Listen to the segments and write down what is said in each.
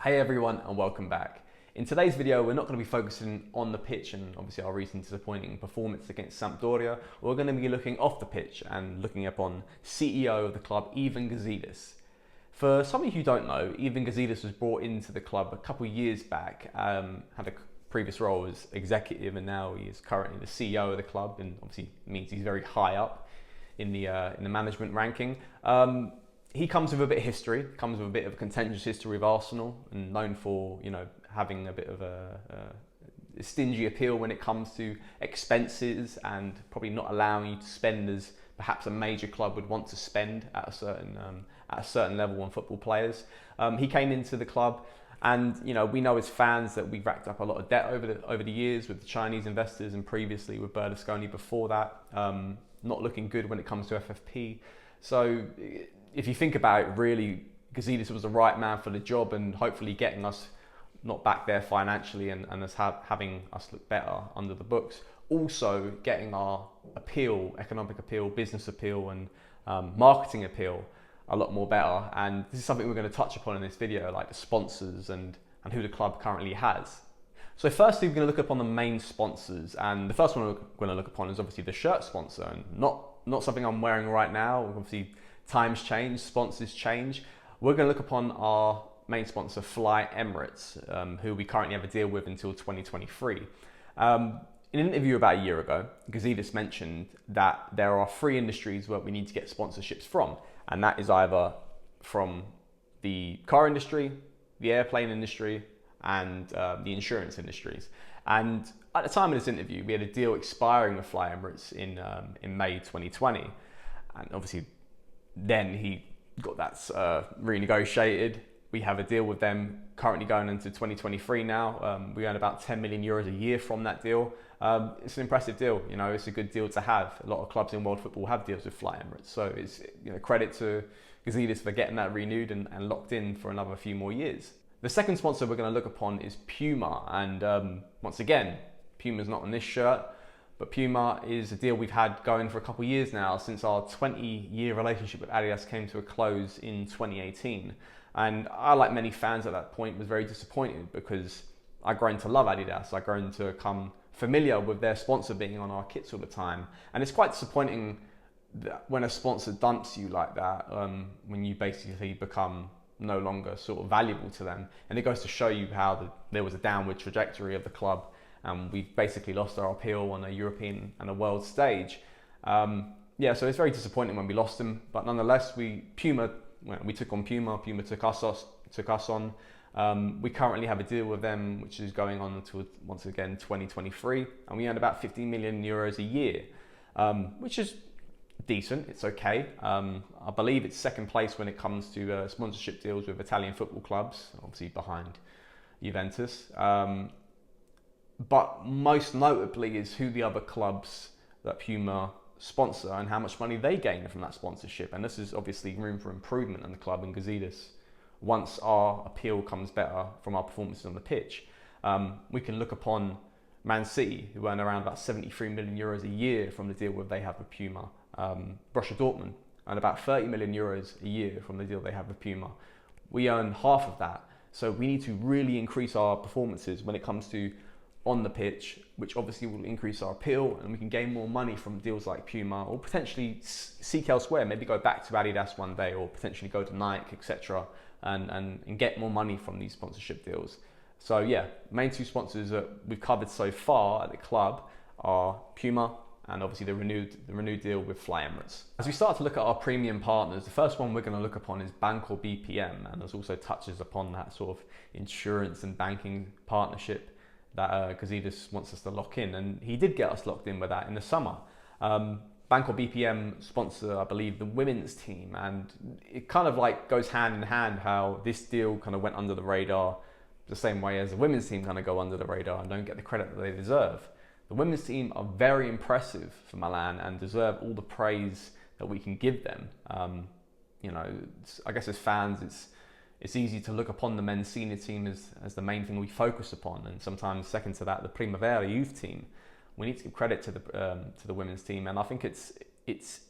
Hey everyone and welcome back. In today's video we're not going to be focusing on the pitch and obviously our recent disappointing performance against Sampdoria. We're going to be looking off the pitch and looking upon CEO of the club, Gazidis. For some of you who don't know, Gazidis was brought into the club a couple of years back, had a previous role as executive, and now he is currently the CEO of the club, and obviously means he's very high up in the management ranking. He comes with a bit of history, comes with a bit of a contentious history with Arsenal, and known for, having a bit of a stingy appeal when it comes to expenses and probably not allowing you to spend as perhaps a major club would want to spend at a certain level on football players. He came into the club, and we know as fans that we've racked up a lot of debt over the years with the Chinese investors, and previously with Berlusconi before that. Not looking good when it comes to FFP. So if you think about it, really, Gazidis was the right man for the job, and hopefully getting us not back there financially and us having us look better under the books. Also getting our appeal, economic appeal, business appeal, and marketing appeal a lot more better. And this is something we're going to touch upon in this video, like the sponsors and who the club currently has. So firstly, we're going to look upon the main sponsors, and the first one we're going to look upon is obviously the shirt sponsor, and not something I'm wearing right now. Obviously, times change, sponsors change. We're going to look upon our main sponsor, Fly Emirates, who we currently have a deal with until 2023. In an interview about a year ago, Gazidis mentioned that there are three industries where we need to get sponsorships from, and that is either from the car industry, the airplane industry, and the insurance industries. And at the time of this interview, we had a deal expiring with Fly Emirates in May 2020, and obviously then he got that renegotiated. We have a deal with them currently going into 2023 now. We earn about 10 million euros a year from that deal. It's an impressive deal. It's a good deal to have. A lot of clubs in world football have deals with Fly Emirates, so it's credit to Gazidis for getting that renewed and locked in for another few more years. The second sponsor we're going to look upon is Puma, and once again, Puma's not on this shirt, but Puma is a deal we've had going for a couple of years now, since our 20-year relationship with Adidas came to a close in 2018. And I, like many fans at that point, was very disappointed because I'd grown to love Adidas. I'd grown to become familiar with their sponsor being on our kits all the time. And it's quite disappointing that when a sponsor dumps you like that, when you basically become no longer sort of valuable to them. And it goes to show you how there was a downward trajectory of the club, and we've basically lost our appeal on a European and a world stage. So it's very disappointing when we lost them, but nonetheless, we took on Puma. Puma took us on. We currently have a deal with them, which is going on until, once again, 2023, and we earn about 15 million euros a year, which is decent. It's okay. I believe it's second place when it comes to sponsorship deals with Italian football clubs, obviously behind Juventus. But most notably is who the other clubs that Puma sponsor and how much money they gain from that sponsorship. And this is obviously room for improvement in the club and Gazidis. Once our appeal comes better from our performances on the pitch, we can look upon Man City, who earn around about 73 million euros a year from the deal they have with Puma. Borussia Dortmund earn about 30 million euros a year from the deal they have with Puma. We earn half of that. So we need to really increase our performances when it comes to on the pitch, which obviously will increase our appeal, and we can gain more money from deals like Puma, or potentially seek elsewhere, maybe go back to Adidas one day, or potentially go to Nike, etc., and get more money from these sponsorship deals. So yeah, main two sponsors that we've covered so far at the club are Puma and obviously the renewed deal with Fly Emirates. As we start to look at our premium partners, the first one we're going to look upon is Banco BPM, and this also touches upon that sort of insurance and banking partnership that Gazidis wants us to lock in, and he did get us locked in with that in the summer. Banco BPM sponsor, I believe, the women's team, and it kind of like goes hand in hand how this deal kind of went under the radar the same way as the women's team kind of go under the radar and don't get the credit that they deserve. The women's team are very impressive for Milan and deserve all the praise that we can give them. I guess as fans, it's easy to look upon the men's senior team as the main thing we focus upon, and sometimes second to that, the Primavera youth team. We need to give credit to the women's team, and I think it's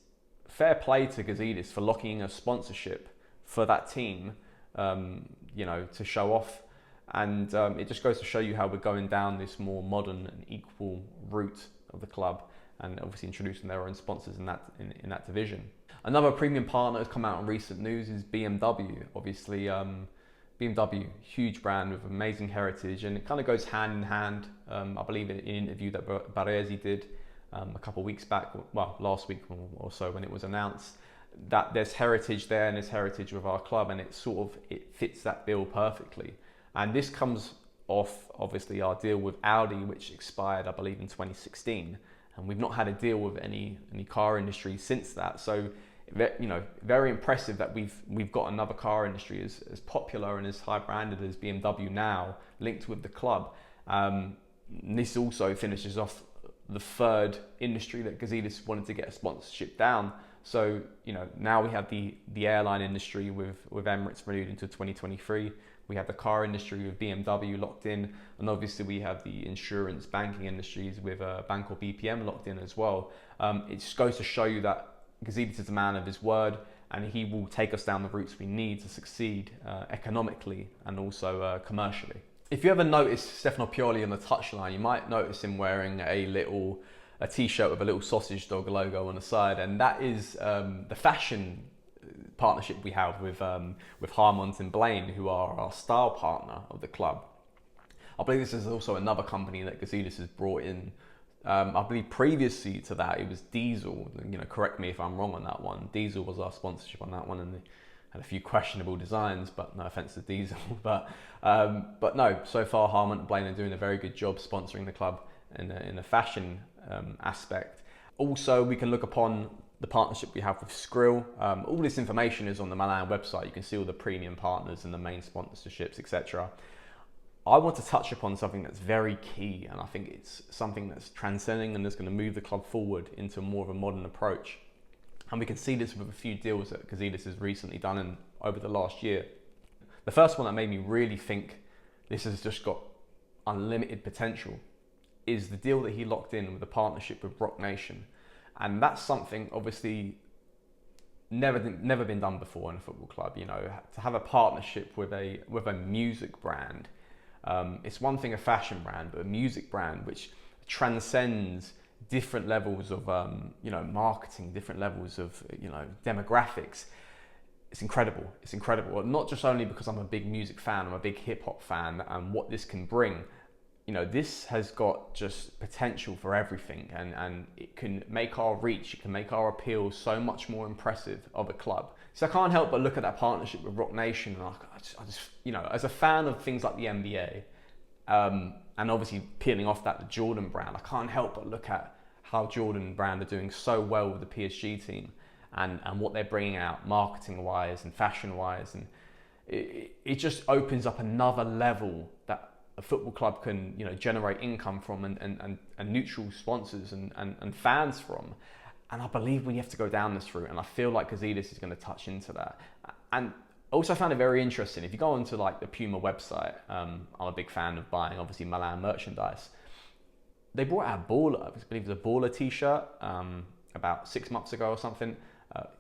fair play to Gazidis for locking in a sponsorship for that team, to show off. And it just goes to show you how we're going down this more modern and equal route of the club, and obviously introducing their own sponsors in that division. Another premium partner has come out in recent news is BMW. Obviously, BMW, huge brand with amazing heritage, and it kind of goes hand in hand. I believe in an interview that Baresi did a couple of weeks back, well, last week or so, when it was announced that there's heritage there and there's heritage with our club, and it fits that bill perfectly. And this comes off, obviously, our deal with Audi, which expired, I believe, in 2016. And we've not had a deal with any car industry since that. So, very impressive that we've got another car industry as popular and as high branded as BMW now, linked with the club. This also finishes off the third industry that Gazidis wanted to get a sponsorship down. So, now we have the airline industry with Emirates renewed into 2023. We have the car industry with BMW locked in, and obviously we have the insurance banking industries with Banco BPM locked in as well. It just goes to show you that Gazidis is a man of his word, and he will take us down the routes we need to succeed economically and also commercially. If you ever notice Stefano Pioli on the touchline, you might notice him wearing a t-shirt with a little sausage dog logo on the side, and that is the fashion partnership we have with Harmont and Blaine, who are our style partner of the club. I believe this is also another company that Gazidis has brought in. I believe previously to that it was Diesel. Correct me if I'm wrong on that one. Diesel was our sponsorship on that one, and they had a few questionable designs, but no offense to Diesel. But no, so far Harmont and Blaine are doing a very good job sponsoring the club in a fashion aspect. Also, we can look upon the partnership we have with Skrill. All this information is on the Milan website. You can see all the premium partners and the main sponsorships, etc. I want to touch upon something that's very key, and I think it's something that's transcending and that's going to move the club forward into more of a modern approach. And we can see this with a few deals that Gazidis has recently done over the last year. The first one that made me really think this has just got unlimited potential is the deal that he locked in with the partnership with Roc Nation. And that's something obviously never been done before in a football club. To have a partnership with a music brand. It's one thing a fashion brand, but a music brand which transcends different levels of marketing, different levels of demographics. It's incredible. It's incredible. Not just only because I'm a big music fan, I'm a big hip hop fan, and what this can bring. This has got just potential for everything, and it can make our reach, it can make our appeal so much more impressive of a club. So I can't help but look at that partnership with Roc Nation, and I just as a fan of things like the NBA, and obviously peeling off the Jordan brand, I can't help but look at how Jordan brand are doing so well with the PSG team, and what they're bringing out marketing-wise and fashion-wise, and it just opens up another level that a football club can generate income from and neutral sponsors and fans from. And I believe we have to go down this route, and I feel like Gazidis is going to touch into that. And also I found it very interesting. If you go onto the Puma website, I'm a big fan of buying obviously Milan merchandise. They brought out Baller, I believe it was a Baller t-shirt about 6 months ago or something.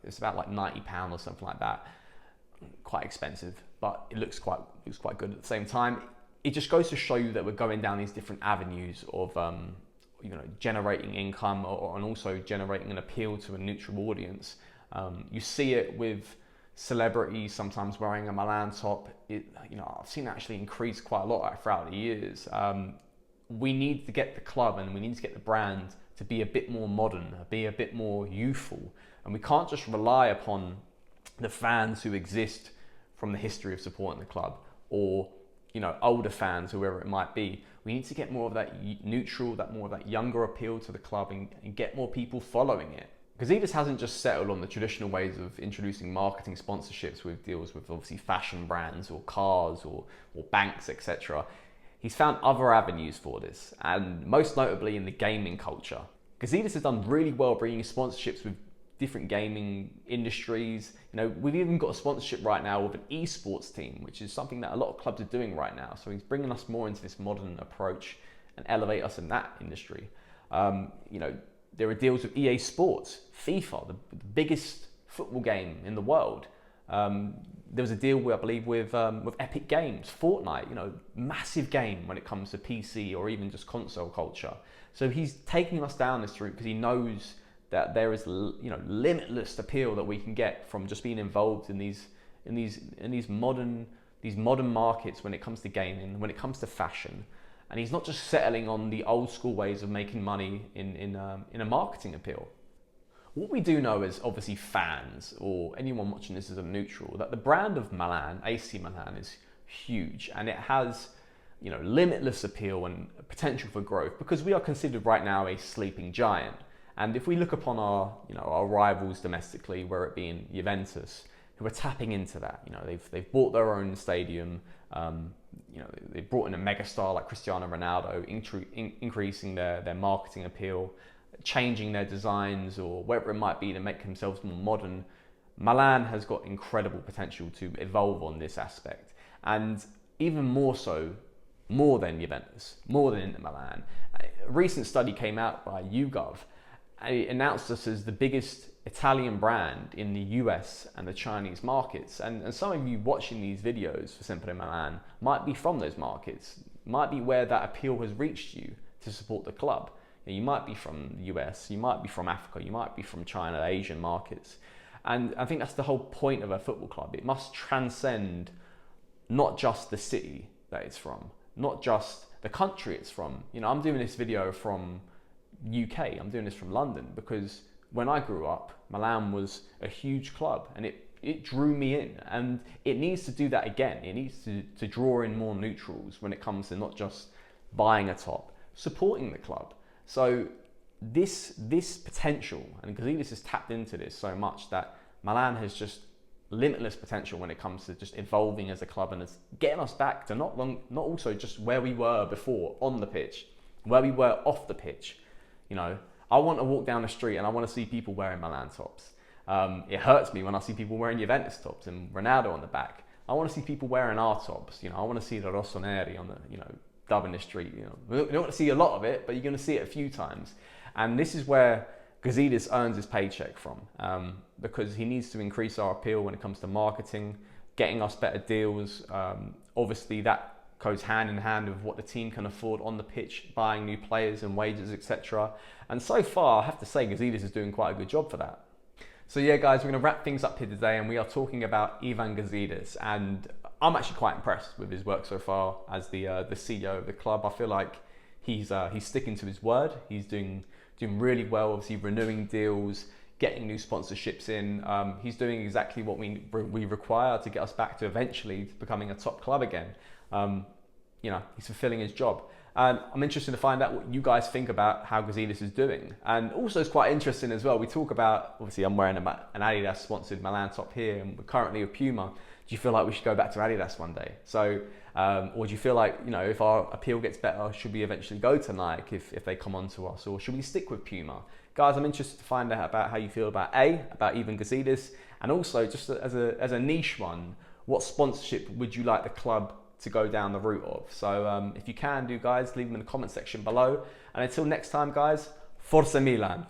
It's about £90 or something like that. Quite expensive, but it looks quite good at the same time. It just goes to show you that we're going down these different avenues of generating income and also generating an appeal to a neutral audience. You see it with celebrities sometimes wearing a Milan top. I've seen it actually increase quite a lot throughout the years. We need to get the club and we need to get the brand to be a bit more modern, be a bit more youthful, and we can't just rely upon the fans who exist from the history of supporting the club, or older fans, whoever it might be. We need to get more of that neutral, more of that younger appeal to the club, and get more people following it. Gazidis hasn't just settled on the traditional ways of introducing marketing sponsorships with deals with obviously fashion brands or cars or banks, etc. He's found other avenues for this, and most notably in the gaming culture. Gazidis has done really well bringing sponsorships with different gaming industries. We've even got a sponsorship right now with an esports team, which is something that a lot of clubs are doing right now. So he's bringing us more into this modern approach and elevate us in that industry. There are deals with EA Sports, FIFA, the biggest football game in the world. there was a deal, I believe, with Epic Games, Fortnite, massive game when it comes to PC or even just console culture. So he's taking us down this route because he knows that there is, limitless appeal that we can get from just being involved in these modern markets when it comes to gaming, when it comes to fashion. And he's not just settling on the old school ways of making money in a marketing appeal. What we do know as obviously fans or anyone watching this as a neutral, that the brand of Milan, AC Milan, is huge, and it has limitless appeal and potential for growth, because we are considered right now a sleeping giant. And if we look upon our rivals domestically, whether it be in Juventus, who are tapping into that, they've bought their own stadium, they've brought in a megastar like Cristiano Ronaldo, increasing their marketing appeal, changing their designs or whatever it might be to make themselves more modern. Milan has got incredible potential to evolve on this aspect, and even more than Juventus, more than Inter Milan. A recent study came out by YouGov. It announced us as the biggest Italian brand in the US and the Chinese markets. And some of you watching these videos for Sempre Milan might be from those markets, might be where that appeal has reached you to support the club. You might be from the US, you might be from Africa, you might be from China, Asian markets. And I think that's the whole point of a football club. It must transcend not just the city that it's from, not just the country it's from. I'm doing this video from UK, I'm doing this from London, because when I grew up, Milan was a huge club and it drew me in, and it needs to do that again. It needs to draw in more neutrals when it comes to not just buying a top, supporting the club. So this potential, and Gazidis has tapped into this so much, that Milan has just limitless potential when it comes to just evolving as a club and as getting us back to not also just where we were before on the pitch, where we were off the pitch. I want to walk down the street and I want to see people wearing Milan tops. It hurts me when I see people wearing Juventus tops and Ronaldo on the back. I want to see people wearing our tops. I want to see the Rossoneri on the, dubbing the street. We don't want to see a lot of it, but you're going to see it a few times. And this is where Gazidis earns his paycheck from, because he needs to increase our appeal when it comes to marketing, getting us better deals. Obviously, that goes hand in hand with what the team can afford on the pitch, buying new players and wages, etc. And so far, I have to say, Gazidis is doing quite a good job for that. So yeah, guys, we're going to wrap things up here today, and we are talking about Ivan Gazidis, and I'm actually quite impressed with his work so far as the CEO of the club. I feel like he's sticking to his word. He's doing really well, obviously renewing deals, getting new sponsorships in. He's doing exactly what we require to get us back to eventually becoming a top club again. He's fulfilling his job. And I'm interested to find out what you guys think about how Gazidis is doing. And also it's quite interesting as well, we talk about, obviously I'm wearing an Adidas sponsored Milan top here, and we're currently with Puma. Do you feel like we should go back to Adidas one day? So, or do you feel like, if our appeal gets better, should we eventually go to Nike if they come on to us, or should we stick with Puma? Guys, I'm interested to find out about how you feel about Ivan Gazidis, and also just as a niche one, what sponsorship would you like the club to go down the route of? So if you can do, guys, leave them in the comment section below. And until next time, guys, Forza Milan.